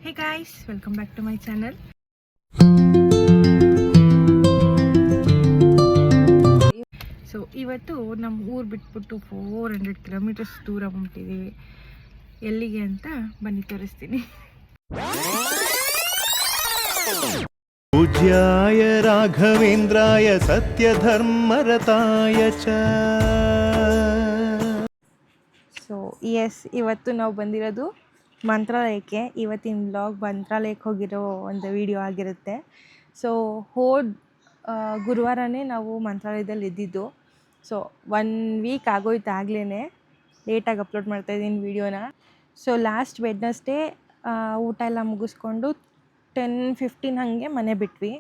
Hey guys, welcome back to my channel. So ಇವತ್ತು ನಮ್ಮ ಊರು ಬಿಟ್ಬಿಟ್ಟು 400 ಕಿಲೋಮೀಟರ್ಸ್ ದೂರ ಹೊಂಟಿದ್ದೀವಿ. ಎಲ್ಲಿಗೆ ಅಂತ ಬನ್ನಿ ತೋರಿಸ್ತೀನಿ. ಪೂಜ್ಯಾಯ ರಾಘವೇಂದ್ರಾಯ ಸತ್ಯಧರ್ಮರತಾಯ ಚ. ಸೊ ಇವತ್ತು ನಾವು ಬಂದಿರೋದು ಮಂತ್ರಾಲಯಕ್ಕೆ. ಇವತ್ತಿನ ವ್ಲಾಗ್ ಮಂತ್ರಾಲಯಕ್ಕೆ ಹೋಗಿರೋ ಒಂದು ವಿಡಿಯೋ ಆಗಿರುತ್ತೆ. ಸೊ ಗುರುವಾರನೇ ನಾವು ಮಂತ್ರಾಲಯದಲ್ಲಿ ಇದ್ದಿದ್ದು. ಸೊ 1 ವೀಕ್ ಆಗೋಯ್ತು, ಆಗಲೇ ಲೇಟಾಗಿ ಅಪ್ಲೋಡ್ ಮಾಡ್ತಾಯಿದ್ದೀನಿ ವೀಡಿಯೋನ. ಸೊ ಲಾಸ್ಟ್ ವೆಡ್ನಸ್ಡೇ ಊಟ ಎಲ್ಲ ಮುಗಿಸ್ಕೊಂಡು 10-15 ಹಾಗೆ ಮನೆ ಬಿಟ್ವಿ.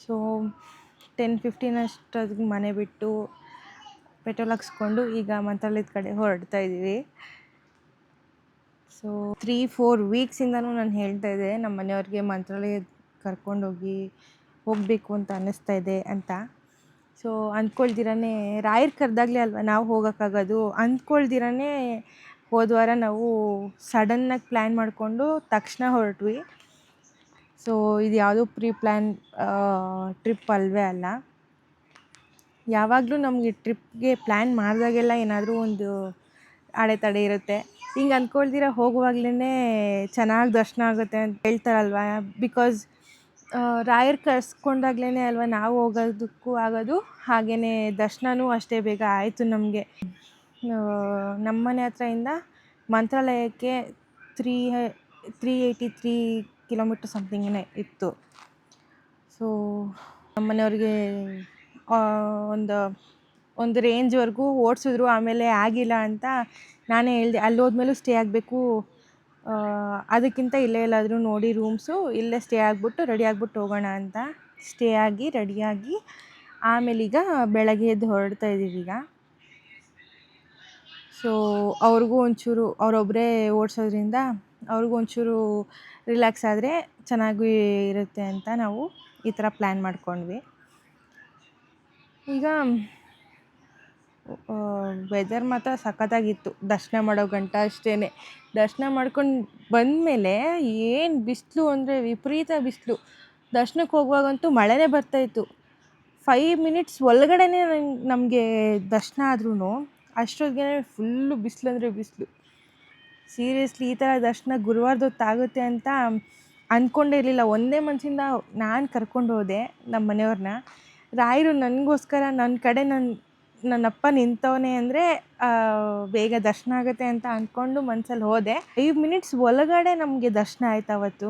ಸೊ 10-15 ಅಷ್ಟೊತ್ತಿಗೆ ಮನೆ ಬಿಟ್ಟು ಪೆಟ್ರೋಲ್ ಹಾಕ್ಸ್ಕೊಂಡು ಈಗ ಮಂತ್ರಾಲಯದ ಕಡೆ ಹೊರಡ್ತಾ ಇದ್ದೀವಿ. ಸೊ 3-4 ವೀಕ್ಸಿಂದನೂ ನಾನು ಹೇಳ್ತಾ ಇದ್ದೆ ನಮ್ಮ ಮನೆಯವ್ರಿಗೆ ಮಂತ್ರಾಲಯ ಹೋಗಬೇಕು ಅಂತ ಅನ್ನಿಸ್ತಾ ಇದೆ ಅಂತ. ಸೊ ಅಂದ್ಕೊಳ್ದಿರೇ ರಾಯರ್ ಕರೆದಾಗಲೇ ಅಲ್ವಾ ನಾವು ಹೋಗೋಕ್ಕಾಗೋದು. ಅಂದ್ಕೊಳ್ದಿರೇ ಹೋದ ವಾರ ನಾವು ಸಡನ್ನಾಗಿ ಪ್ಲ್ಯಾನ್ ಮಾಡಿಕೊಂಡು ತಕ್ಷಣ ಹೊರಟ್ವಿ. ಸೊ ಇದು ಯಾವುದೋ ಪ್ಲಾನ್ ಟ್ರಿಪ್ ಅಲ್ವೇ ಅಲ್ಲ. ಯಾವಾಗಲೂ ನಮಗೆ ಟ್ರಿಪ್ಗೆ ಪ್ಲ್ಯಾನ್ ಮಾಡಿದಾಗೆಲ್ಲ ಏನಾದರೂ ಒಂದು ಅಡೆತಡೆ ಇರುತ್ತೆ. ಹಿಂಗೆ ಅಂದ್ಕೊಳ್ದಿರ ಹೋಗುವಾಗಲೇ ಚೆನ್ನಾಗಿ ದರ್ಶನ ಆಗುತ್ತೆ ಅಂತ ಹೇಳ್ತಾರಲ್ವ. ಬಿಕಾಸ್ ರಾಯರ್ ಕರ್ಸ್ಕೊಂಡಾಗ್ಲೇ ಅಲ್ವ ನಾವು ಹೋಗೋದಕ್ಕೂ ಆಗೋದು, ಹಾಗೆಯೇ ದರ್ಶನವೂ ಅಷ್ಟೇ ಬೇಗ ಆಯಿತು ನಮಗೆ. ನಮ್ಮ ಮನೆ ಹತ್ರದಿಂದ ಮಂತ್ರಾಲಯಕ್ಕೆ 383 ಕಿಲೋಮೀಟರ್ ಸಮಥಿಂಗೇ ಇತ್ತು. ಸೊ ನಮ್ಮ ಮನೆಯವ್ರಿಗೆ ಒಂದು ರೇಂಜ್ವರೆಗೂ ಓಡಿಸಿದ್ರು. ಆಮೇಲೆ ಆಗಿಲ್ಲ ಅಂತ ನಾನೇ ಹೇಳಿದೆ, ಅಲ್ಲಿ ಹೋದ್ಮೇಲೂ ಸ್ಟೇ ಆಗಬೇಕು, ಅದಕ್ಕಿಂತ ಇಲ್ಲೇ ಎಲ್ಲಾದರೂ ನೋಡಿ ರೂಮ್ಸು, ಇಲ್ಲೇ ಸ್ಟೇ ಆಗಿಬಿಟ್ಟು ರೆಡಿ ಆಗಿಬಿಟ್ಟು ಹೋಗೋಣ ಅಂತ. ಸ್ಟೇ ಆಗಿ ರೆಡಿಯಾಗಿ ಆಮೇಲೆ ಈಗ ಬೆಳಗ್ಗೆ ಎದ್ದು ಹೊರಡ್ತಾ ಇದ್ದೀವಿ ಈಗ. ಸೊ ಅವ್ರಿಗೂ ಒಂಚೂರು ಅವರೊಬ್ಬರೇ ಓಡಿಸೋದ್ರಿಂದ ಅವ್ರಿಗೂ ಒಂಚೂರು ರಿಲ್ಯಾಕ್ಸ್ ಆದರೆ ಚೆನ್ನಾಗಿ ಇರುತ್ತೆ ಅಂತ ನಾವು ಈ ಥರ ಪ್ಲ್ಯಾನ್ ಮಾಡ್ಕೊಂಡ್ವಿ. ಈಗ ವೆದರ್ ಮಾತ್ರ ಸಖತ್ತಾಗಿತ್ತು ದರ್ಶನ ಮಾಡೋ ಗಂಟ ಅಷ್ಟೇ. ದರ್ಶನ ಮಾಡ್ಕೊಂಡು ಬಂದಮೇಲೆ ಏನು ಬಿಸಿಲು ಅಂದರೆ ವಿಪರೀತ ಬಿಸಿಲು. ದರ್ಶನಕ್ಕೆ ಹೋಗುವಾಗಂತೂ ಮಳೆನೇ ಬರ್ತಾಯಿತ್ತು. 5 ಮಿನಿಟ್ಸ್ ಒಳಗಡೆನೇ ನಮಗೆ ದರ್ಶನ ಆದ್ರೂ ಅಷ್ಟೊತ್ತಿಗೆ ಫುಲ್ಲು ಬಿಸಿಲು ಅಂದರೆ ಬಿಸಿಲು. ಸೀರಿಯಸ್ಲಿ ಈ ಥರ ದರ್ಶನ ಗುರುವಾರದೊತ್ತಾಗುತ್ತೆ ಅಂತ ಅಂದ್ಕೊಂಡೇ ಇರಲಿಲ್ಲ. ಒಂದೇ ಮನಸ್ಸಿಂದ ನಾನು ಕರ್ಕೊಂಡು ಹೋದೆ ನಮ್ಮ ಮನೆಯವ್ರನ್ನ. ರಾಯರು ನನಗೋಸ್ಕರ ನನ್ನ ಕಡೆ ನನ್ನಪ್ಪ ನಿಂತವನೇ ಅಂದರೆ ಬೇಗ ದರ್ಶನ ಆಗುತ್ತೆ ಅಂತ ಅಂದ್ಕೊಂಡು ಮನಸ್ಸಲ್ಲಿ ಹೋದೆ. 5 ಮಿನಿಟ್ಸ್ ಒಳಗಡೆ ನಮಗೆ ದರ್ಶನ ಆಯ್ತು ಅವತ್ತು.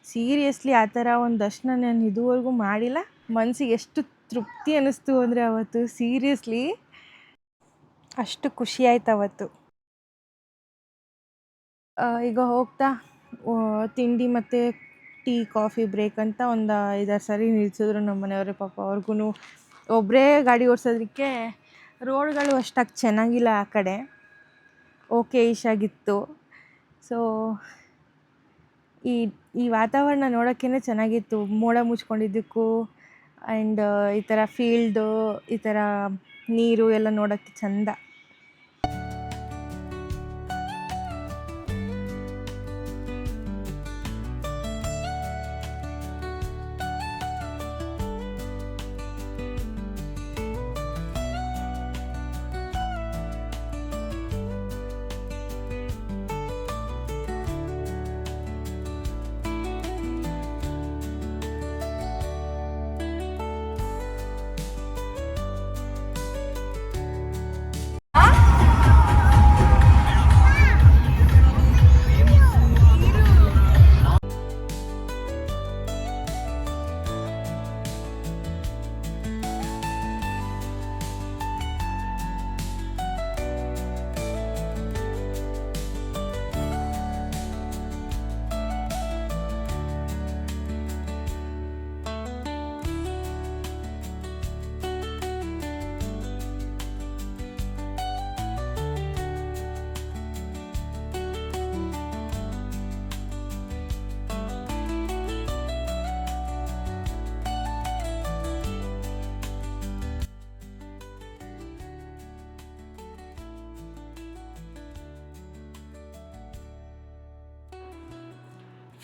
ಸೀರಿಯಸ್ಲಿ ಆ ಥರ ಒಂದು ದರ್ಶನ ನಾನು ಇದುವರೆಗೂ ಮಾಡಿಲ್ಲ. ಮನಸ್ಸಿಗೆ ಎಷ್ಟು ತೃಪ್ತಿ ಅನ್ನಿಸ್ತು ಅಂದರೆ ಅವತ್ತು ಸೀರಿಯಸ್ಲಿ ಅಷ್ಟು ಖುಷಿ ಆಯ್ತು ಅವತ್ತು. ಈಗ ಹೋಗ್ತಾ ತಿಂಡಿ ಮತ್ತು ಟೀ ಕಾಫಿ ಬ್ರೇಕ್ ಅಂತ ಒಂದು 5-6 ಸರಿ ನಿಲ್ಲಿಸಿದ್ರು ನಮ್ಮ ಮನೆಯವರೇ. ಪಾಪ ಅವ್ರಿಗೂ ಒಬ್ಬರೇ ಗಾಡಿ ಓಡಿಸೋದಕ್ಕೆ ರೋಡ್ಗಳು ಅಷ್ಟಾಗಿ ಚೆನ್ನಾಗಿಲ್ಲ ಆ ಕಡೆ, ಓಕೆ ಇಶಾಗಿತ್ತು. ಸೊ ಈ ವಾತಾವರಣ ನೋಡೋಕ್ಕೇ ಚೆನ್ನಾಗಿತ್ತು, ಮೋಡ ಮುಚ್ಕೊಂಡಿದ್ದಕ್ಕೂ. ಆ್ಯಂಡ್ ಈ ಥರ ಫೀಲ್ಡು, ಈ ಥರ ನೀರು ಎಲ್ಲ ನೋಡೋಕ್ಕೆ ಚೆಂದ.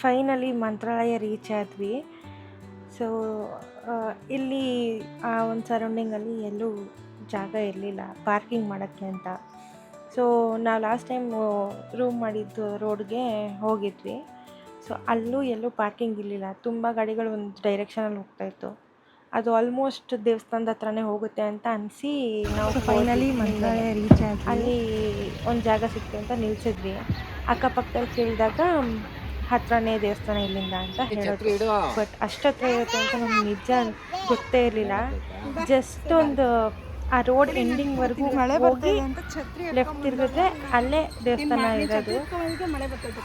ಫೈನಲಿ ಮಂತ್ರಾಲಯ ರೀಚ್ ಆದ್ವಿ. ಸೊ ಇಲ್ಲಿ ಆ ಒಂದು ಸರೌಂಡಿಂಗಲ್ಲಿ ಎಲ್ಲೂ ಜಾಗ ಇರಲಿಲ್ಲ ಪಾರ್ಕಿಂಗ್ ಮಾಡೋಕ್ಕೆ ಅಂತ. ಸೊ ನಾವು ಲಾಸ್ಟ್ ಟೈಮ್ ರೂಮ್ ಮಾಡಿದ್ದು ರೋಡ್ಗೆ ಹೋಗಿದ್ವಿ. ಸೊ ಅಲ್ಲೂ ಎಲ್ಲೂ ಪಾರ್ಕಿಂಗ್ ಇರಲಿಲ್ಲ, ತುಂಬ ಗಾಡಿಗಳು ಒಂದು ಡೈರೆಕ್ಷನಲ್ಲಿ ಹೋಗ್ತಾಯಿತ್ತು. ಅದು ಆಲ್ಮೋಸ್ಟ್ ದೇವಸ್ಥಾನದ ಹತ್ರನೇ ಹೋಗುತ್ತೆ ಅಂತ ಅನಿಸಿ ನಾವು ಫೈನಲಿ ಮಂತ್ರಾಲಯ ರೀಚ್ ಆಗಿ ಅಲ್ಲಿ ಒಂದು ಜಾಗ ಸಿಕ್ತು ಅಂತ ನಿಲ್ಸಿದ್ವಿ. ಅಕ್ಕಪಕ್ಕದಲ್ಲಿ ಕೇಳಿದಾಗ ಹತ್ರನೇ ದೇವಸ್ಥಾನ ಇಲ್ಲಿಂದ ಅಂತ ಹೇಳಿದ್ರು. ಬಟ್ ಅಷ್ಟತ್ರ ಇರುತ್ತೆ ಅಂತ ನಮ್ಗೆ ನಿಜ ಗೊತ್ತೇ ಇರಲಿಲ್ಲ. ಜಸ್ಟ್ ಒಂದು ಆ ರೋಡ್ ಎಂಡಿಂಗ್ವರೆಗೂ ಹೋಗಿ ಲೆಫ್ಟ್ ತಿರುಗಿದ್ರೆ ಅಲ್ಲೇ ದೇವಸ್ಥಾನ ಇರೋದು.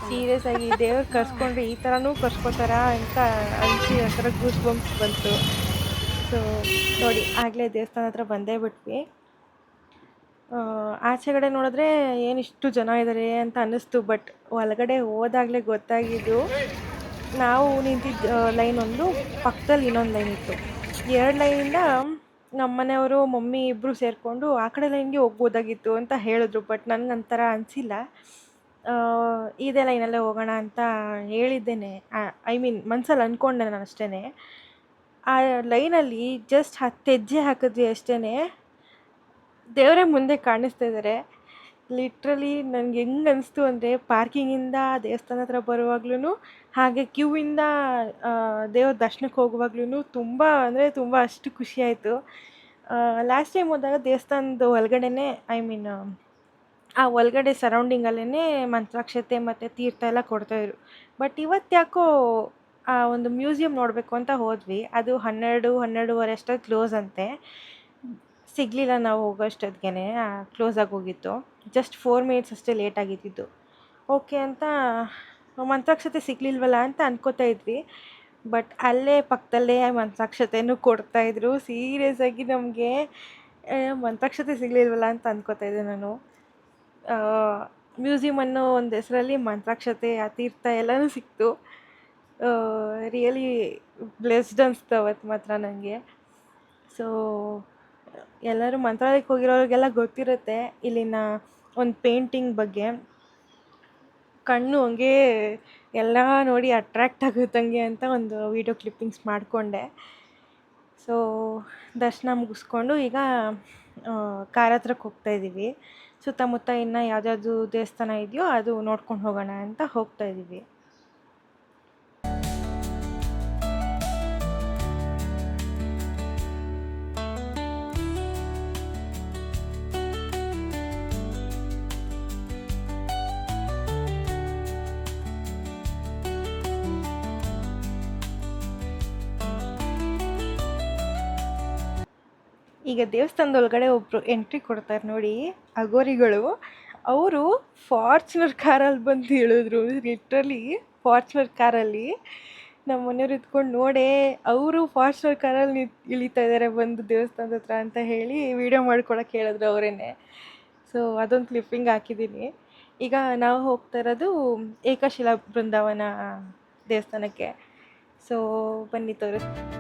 ಸೀರಿಯಸ್ ಆಗಿ ದೇವ್ರು ಕರ್ಸ್ಕೊಂಡ್ರೆ ಈ ಥರನೂ ಕರ್ಸ್ಕೊತಾರ ಅಂತ ಅನಿಸಿ ಆ ಥರ ಗೂಸ್ ಬಂಪ್ಸ್ ಬಂತು. ಸೊ ನೋಡಿ ಆಗಲೇ ದೇವಸ್ಥಾನ ಹತ್ರ ಬಂದೇ ಬಿಟ್ವಿ. ಆಚೆಗಡೆ ನೋಡಿದ್ರೆ ಏನಿಷ್ಟು ಜನ ಇದ್ದಾರೆ ಅಂತ ಅನ್ನಿಸ್ತು. ಬಟ್ ಒಳಗಡೆ ಹೋದಾಗಲೇ ಗೊತ್ತಾಗಿದ್ದು, ನಾವು ನಿಂತಿದ್ದ ಲೈನ್ ಒಂದು, ಪಕ್ಕದಲ್ಲಿ ಇನ್ನೊಂದು ಲೈನ್ ಇತ್ತು. 2 ಲೈನಿಂದ ನಮ್ಮ ಮನೆಯವರು ಮಮ್ಮಿ ಇಬ್ಬರು ಸೇರಿಕೊಂಡು ಆ ಕಡೆ ಲೈನ್ಗೆ ಹೋಗ್ಬೋದಾಗಿತ್ತು ಅಂತ ಹೇಳಿದ್ರು. ಬಟ್ ನನಗಂತರ ಅನಿಸಿಲ್ಲ. ಇದೇ ಲೈನಲ್ಲೇ ಹೋಗೋಣ ಅಂತ ಹೇಳಿದ್ದೇನೆ. ಐ ಮೀನ್ ಮನ್ಸಲ್ಲಿ ಅಂದ್ಕೊಂಡೆ ನಾನು ಅಷ್ಟೇ. ಆ ಲೈನಲ್ಲಿ ಜಸ್ಟ್ 10 ಹೆಜ್ಜೆ ಹಾಕಿದ್ವಿ ಅಷ್ಟೇ, ದೇವರೇ ಮುಂದೆ ಕಾಣಿಸ್ತಾ ಇದ್ದಾರೆ. ಲಿಟ್ರಲಿ ನನಗೆ ಹೆಂಗೆ ಅನಿಸ್ತು ಅಂದರೆ, ಪಾರ್ಕಿಂಗಿಂದ ದೇವಸ್ಥಾನ ಹತ್ರ ಬರುವಾಗ್ಲೂ ಹಾಗೆ ಕ್ಯೂವಿಂದ ದೇವ್ರ ದರ್ಶನಕ್ಕೆ ಹೋಗುವಾಗ್ಲೂ ತುಂಬ ಅಂದರೆ ತುಂಬ ಅಷ್ಟು ಖುಷಿಯಾಯಿತು. ಲಾಸ್ಟ್ ಟೈಮ್ ಹೋದಾಗ ದೇವಸ್ಥಾನದ ಒಳಗಡೆನೇ, ಐ ಮೀನ್ ಆ ಒಳಗಡೆ ಸರೌಂಡಿಂಗಲ್ಲೇ ಮಂತ್ರಾಕ್ಷತೆ ಮತ್ತು ತೀರ್ಥ ಎಲ್ಲ ಕೊಡ್ತಾಯಿದ್ರು. ಬಟ್ ಇವತ್ತು ಯಾಕೋ ಆ ಒಂದು ಮ್ಯೂಸಿಯಂ ನೋಡಬೇಕು ಅಂತ ಹೋದ್ವಿ. ಅದು 12-12:30 ಅಷ್ಟೊತ್ತು ಕ್ಲೋಸ್ ಅಂತೆ. ಸಿಗಲಿಲ್ಲ ನಾವು ಹೋಗೋಷ್ಟೊತ್ತಿಗೆ, ಕ್ಲೋಸ್ ಆಗೋಗಿತ್ತು. ಜಸ್ಟ್ 4 ಮಿನಿಟ್ಸ್ ಅಷ್ಟೇ ಲೇಟ್ ಆಗಿದ್ದಿದ್ದು. ಓಕೆ ಅಂತ ಮಂತ್ರಾಕ್ಷತೆ ಸಿಗಲಿಲ್ವಲ್ಲ ಅಂತ ಅನ್ಕೋತಾ ಇದ್ವಿ. ಬಟ್ ಅಲ್ಲೇ ಪಕ್ಕದಲ್ಲೇ ಮಂತ್ರಾಕ್ಷತೆನೂ ಕೊಡ್ತಾಯಿದ್ರು. ಸೀರಿಯಸ್ ಆಗಿ ನಮಗೆ ಮಂತ್ರಾಕ್ಷತೆ ಸಿಗಲಿಲ್ವಲ್ಲ ಅಂತ ಅನ್ಕೋತಾ ಇದ್ದೆ ನಾನು. ಮ್ಯೂಸಿಯಂ ಅನ್ನೋ ಒಂದು ಹೆಸರಲ್ಲಿ ಮಂತ್ರಾಕ್ಷತೆ, ಆ ತೀರ್ಥ ಎಲ್ಲನೂ ಸಿಕ್ತು. ರಿಯಲಿ ಬ್ಲೆಸ್ಡ್ ಅನಿಸ್ತು ಅವತ್ತು ಮಾತ್ರ ನನಗೆ. ಸೊ ಎಲ್ಲರೂ ಮಂತ್ರಾಲಯಕ್ಕೆ ಹೋಗಿರೋರಿಗೆಲ್ಲ ಗೊತ್ತಿರುತ್ತೆ ಇಲ್ಲಿನ ಒಂದು ಪೇಂಟಿಂಗ್ ಬಗ್ಗೆ. ಕಣ್ಣು ಹಂಗೆ ಎಲ್ಲ ನೋಡಿ ಅಟ್ರ್ಯಾಕ್ಟ್ ಆಗುತ್ತಂಗೆ ಅಂತ ಒಂದು ವೀಡಿಯೋ ಕ್ಲಿಪ್ಪಿಂಗ್ಸ್ ಮಾಡಿಕೊಂಡೆ. ಸೊ ದರ್ಶನ ಮುಗಿಸ್ಕೊಂಡು ಈಗ ಕಾರ್ ಹತ್ರಕ್ಕೆ ಹೋಗ್ತಾಯಿದ್ದೀವಿ. ಸುತ್ತಮುತ್ತ ಇನ್ನು ಯಾವುದ್ಯಾವುದು ದೇವಸ್ಥಾನ ಇದೆಯೋ ಅದು ನೋಡ್ಕೊಂಡು ಹೋಗೋಣ ಅಂತ ಹೋಗ್ತಾಯಿದ್ದೀವಿ. ಈಗ ದೇವಸ್ಥಾನದ ಒಳಗಡೆ ಒಬ್ಬರು ಎಂಟ್ರಿ ಕೊಡ್ತಾರೆ ನೋಡಿ, ಅಗೋರಿಗಳು. ಅವರು ಫಾರ್ಚುನರ್ ಕಾರಲ್ಲಿ ಬಂದು ಹೇಳಿದ್ರು. ಲಿಟ್ರಲಿ ಫಾರ್ಚುನರ್ ಕಾರಲ್ಲಿ ನಮ್ಮ ಮನೆಯವ್ರು ಇದ್ಕೊಂಡು ನೋಡೇ ಅವರು ಫಾರ್ಚುನರ್ ಕಾರಲ್ಲಿ ಇಳಿತಾ ಇದ್ದಾರೆ ಬಂದು ದೇವಸ್ಥಾನದ ಹತ್ರ ಅಂತ ಹೇಳಿ ವಿಡಿಯೋ ಮಾಡ್ಕೊಳಕ್ಕೆ ಹೇಳಿದ್ರು ಅವರೇನೆ. ಸೊ ಅದೊಂದು ಕ್ಲಿಪ್ಪಿಂಗ್ ಹಾಕಿದ್ದೀನಿ. ಈಗ ನಾವು ಹೋಗ್ತಾ ಇರೋದು ಏಕಶಿಲಾ ಬೃಂದಾವನ ದೇವಸ್ಥಾನಕ್ಕೆ. ಸೊ ಬನ್ನಿ ತೋರಿಸ್ತೀನಿ.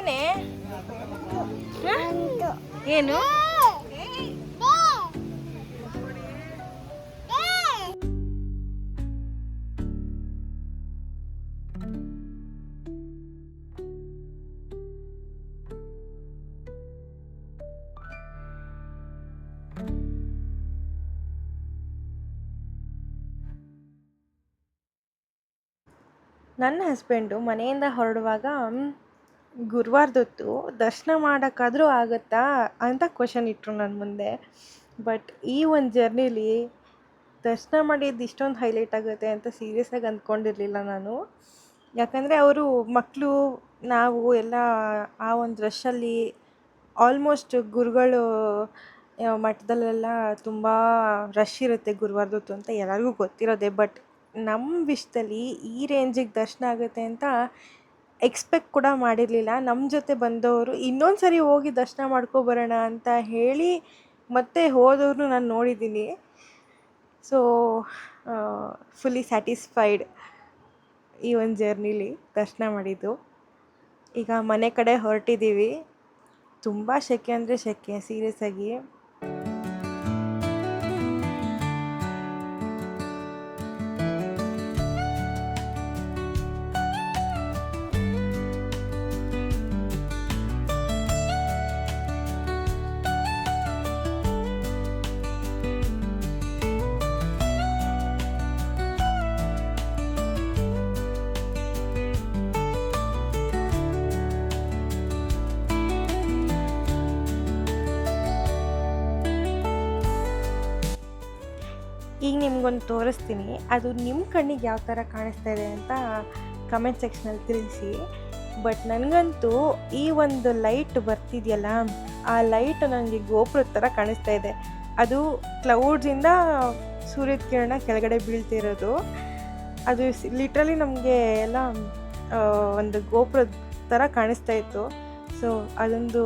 ತಾನೇ? ಹ? ಏನು? ನನ್ನ ಹಸ್ಬೆಂಡು ಮನೆಯಿಂದ ಹೊರಡುವಾಗ ಗುರುವಾರದೊತ್ತು ದರ್ಶನ ಮಾಡೋಕ್ಕಾದರೂ ಆಗುತ್ತಾ ಅಂತ ಕ್ವಶನ್ ಇಟ್ಟರು ನನ್ನ ಮುಂದೆ. ಬಟ್ ಈ ಒಂದು ಜರ್ನಿಲಿ ದರ್ಶನ ಮಾಡಿದ್ದು ಇಷ್ಟೊಂದು ಹೈಲೈಟ್ ಆಗುತ್ತೆ ಅಂತ ಸೀರಿಯಸ್ಸಾಗಿ ಅಂದ್ಕೊಂಡಿರಲಿಲ್ಲ ನಾನು. ಯಾಕಂದರೆ ಅವರು ಮಕ್ಕಳು ನಾವು ಎಲ್ಲ ಆ ಒಂದು ರಶ್ಶಲ್ಲಿ ಆಲ್ಮೋಸ್ಟ್ ಗುರುಗಳು ಮಠದಲ್ಲೆಲ್ಲ ತುಂಬ ರಶ್ ಇರುತ್ತೆ ಗುರುವಾರದೊತ್ತು ಅಂತ ಎಲ್ಲರಿಗೂ ಗೊತ್ತಿರೋದೆ. ಬಟ್ ನಮ್ಮ ವಿಷಯದಲ್ಲಿ ಈ ರೇಂಜಿಗೆ ದರ್ಶನ ಆಗುತ್ತೆ ಅಂತ ಎಕ್ಸ್ಪೆಕ್ಟ್ ಕೂಡ ಮಾಡಿರಲಿಲ್ಲ. ನಮ್ಮ ಜೊತೆ ಬಂದವರು ಇನ್ನೊಂದು ಸರಿ ಹೋಗಿ ದರ್ಶನ ಮಾಡ್ಕೊಬರೋಣ ಅಂತ ಹೇಳಿ ಮತ್ತೆ ಹೋದವ್ರನ್ನೂ ನಾನು ನೋಡಿದ್ದೀನಿ. ಸೊ ಫುಲ್ಲಿ ಸ್ಯಾಟಿಸ್ಫೈಡ್ ಈ ಒಂದು ಜರ್ನಿಲಿ ದರ್ಶನ ಮಾಡಿದ್ದು. ಈಗ ಮನೆ ಕಡೆ ಹೊರಟಿದ್ದೀವಿ. ತುಂಬ ಸೆಕೆ ಅಂದರೆ ಸೆಕೆ ಸೀರಿಯಸ್ಸಾಗಿ. ಈಗ ನಿಮ್ಗೊಂದು ತೋರಿಸ್ತೀನಿ, ಅದು ನಿಮ್ಮ ಕಣ್ಣಿಗೆ ಯಾವ ಥರ ಕಾಣಿಸ್ತಾ ಇದೆ ಅಂತ ಕಮೆಂಟ್ ಸೆಕ್ಷನಲ್ಲಿ ತಿಳಿಸಿ. ಬಟ್ ನನಗಂತೂ ಈ ಒಂದು ಲೈಟ್ ಬರ್ತಿದೆಯಲ್ಲ, ಆ ಲೈಟ್ ನನಗೆ ಗೋಪುರದ ಥರ ಕಾಣಿಸ್ತಾ ಇದೆ. ಅದು ಕ್ಲೌಡ್ಸಿಂದ ಸೂರ್ಯದ ಕಿರಣ ಕೆಳಗಡೆ ಬೀಳ್ತಿರೋದು. ಅದು ಲಿಟ್ರಲಿ ನಮಗೆ ಎಲ್ಲ ಒಂದು ಗೋಪುರದ ಥರ ಕಾಣಿಸ್ತಾ ಇತ್ತು. ಸೊ ಅದೊಂದು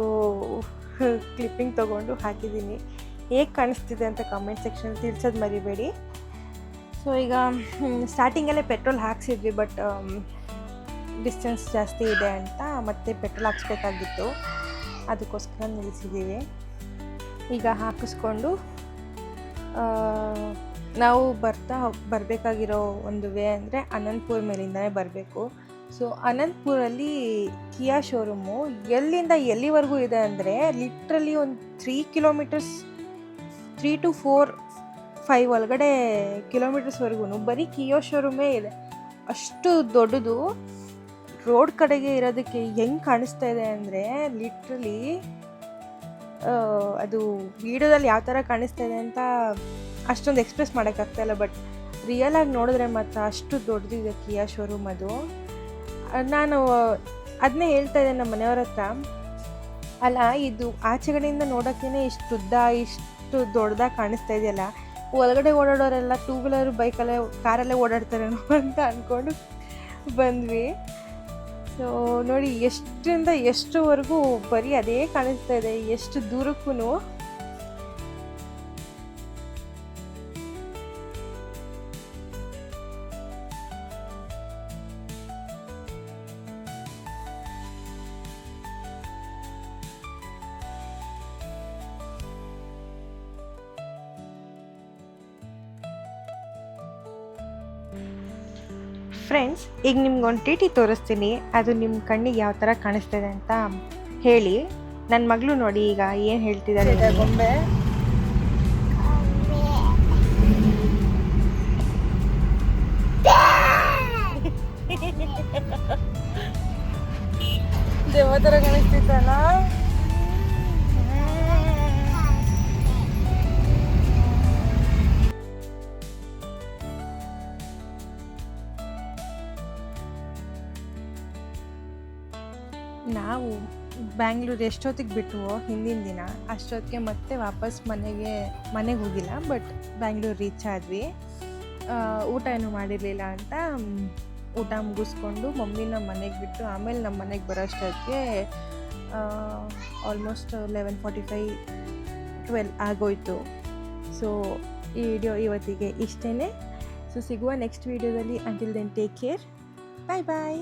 ಕ್ಲಿಪ್ಪಿಂಗ್ ತೊಗೊಂಡು ಹಾಕಿದ್ದೀನಿ. ಹೇಗೆ ಕಾಣಿಸ್ತಿದೆ ಅಂತ ಕಮೆಂಟ್ ಸೆಕ್ಷನ್ ತಿಳಿಸೋದು ಮರಿಬೇಡಿ. ಸೊ ಈಗ ಸ್ಟಾರ್ಟಿಂಗಲ್ಲೇ ಪೆಟ್ರೋಲ್ ಹಾಕ್ಸಿದ್ವಿ, ಬಟ್ ಡಿಸ್ಟೆನ್ಸ್ ಜಾಸ್ತಿ ಇದೆ ಅಂತ ಮತ್ತೆ ಪೆಟ್ರೋಲ್ ಹಾಕ್ಸ್ಬೇಕಾಗಿತ್ತು. ಅದಕ್ಕೋಸ್ಕರ ನಿಲ್ಲಿಸಿದ್ದೀವಿ. ಈಗ ಹಾಕಿಸ್ಕೊಂಡು ನಾವು ಬರಬೇಕಾಗಿರೋ ಒಂದು ವೇ ಅಂದರೆ ಅನಂತಪುರ ಮೇಲಿಂದನೇ ಬರಬೇಕು. ಸೊ ಅನಂತಪುರಲ್ಲಿ ಕಿಯಾ ಶೋರೂಮು ಎಲ್ಲಿಂದ ಎಲ್ಲಿವರೆಗೂ ಇದೆ ಅಂದರೆ ಲಿಟ್ರಲಿ ಒಂದು 3 ಕಿಲೋಮೀಟರ್ಸ್ 3 to 4, 5 ಒಳಗಡೆ ಕಿಲೋಮೀಟರ್ಸ್ವರೆಗೂ ಬರೀ ಕಿಯಾ ಶೋರೂಮೇ ಇದೆ. ಅಷ್ಟು ದೊಡ್ಡದು. ರೋಡ್ ಕಡೆಗೆ ಇರೋದಕ್ಕೆ ಹೆಂಗೆ ಕಾಣಿಸ್ತಾ ಇದೆ ಅಂದರೆ ಲಿಟ್ರಲಿ ಅದು ವಿಡಿಯೋದಲ್ಲಿ ಯಾವ ಥರ ಕಾಣಿಸ್ತಾ ಇದೆ ಅಂತ ಅಷ್ಟೊಂದು ಎಕ್ಸ್ಪ್ರೆಸ್ ಮಾಡೋಕ್ಕಾಗ್ತಾಯಿಲ್ಲ. ಬಟ್ ರಿಯಲಾಗಿ ನೋಡಿದ್ರೆ ಮಾತ್ರ ಅಷ್ಟು ದೊಡ್ಡದಿದೆ ಕಿಯಾ ಶೋರೂಮ್. ಅದು ನಾನು ಅದನ್ನೇ ಹೇಳ್ತಾ ಇದ್ದೆ ನಮ್ಮ ಮನೆಯವ್ರ ಹತ್ರ. ಅಲ್ಲ, ಇದು ಆಚೆಗಡೆಯಿಂದ ನೋಡೋಕ್ಕೇ ಇಷ್ಟು ಉದ್ದ ಇಷ್ಟು ದೊಡ್ಡದಾಗಿ ಕಾಣಿಸ್ತಾ ಇದೆಯಲ್ಲ, ಒಳಗಡೆ ಓಡಾಡೋರೆಲ್ಲ 2 ವೀಲರ್ ಬೈಕಲ್ಲೇ ಕಾರಲ್ಲೇ ಓಡಾಡ್ತಾರೇನೋ ಅಂತ ಅಂದ್ಕೊಂಡು ಬಂದ್ವಿ. ಸೊ ನೋಡಿ, ಎಷ್ಟರಿಂದ ಎಷ್ಟುವರೆಗೂ ಬರೀ ಅದೇ ಕಾಣಿಸ್ತಾ ಇದೆ, ಎಷ್ಟು ದೂರಕ್ಕೂ. ಫ್ರೆಂಡ್ಸ್, ಈಗ ನಿಮ್ಗೊಂದು ಟಿ ತೋರಿಸ್ತೀನಿ. ಅದು ನಿಮ್ಮ ಕಣ್ಣಿಗೆ ಯಾವ ಥರ ಕಾಣಿಸ್ತಿದೆ ಅಂತ ಹೇಳಿ. ನನ್ನ ಮಗಳು ನೋಡಿ ಈಗ ಏನು ಹೇಳ್ತಿದ್ದಾರೆ. ಗೊಂಬೆ ದೇವ ಥರ ಕಾಣಿಸ್ತಿತ್ತಲ್ಲ. ನಾವು ಬ್ಯಾಂಗ್ಳೂರು ಎಷ್ಟೊತ್ತಿಗೆ ಬಿಟ್ಟುವೋ ಹಿಂದಿನ ದಿನ ಅಷ್ಟೊತ್ತಿಗೆ ಮತ್ತೆ ವಾಪಸ್ ಮನೆಗೆ ಹೋಗಿಲ್ಲ. ಬಟ್ ಬ್ಯಾಂಗ್ಳೂರು ರೀಚ್ ಆದ್ವಿ. ಊಟ ಏನೂ ಮಾಡಿರಲಿಲ್ಲ ಅಂತ ಊಟ ಮುಗಿಸ್ಕೊಂಡು ಮಮ್ಮಿನ ಮನೆಗೆ ಬಿಟ್ಟು ಆಮೇಲೆ ನಮ್ಮ ಮನೆಗೆ ಬರೋ ಅಷ್ಟೊತ್ತಿಗೆ ಆಲ್ಮೋಸ್ಟ್ 11:45, 12 ಆಗೋಯ್ತು. ಸೊ ಈ ವಿಡಿಯೋ ಇವತ್ತಿಗೆ ಇಷ್ಟೇ. ಸೊ ಸಿಗುವ ನೆಕ್ಸ್ಟ್ ವಿಡಿಯೋದಲ್ಲಿ. Until then take care. Bye ಬಾಯ್.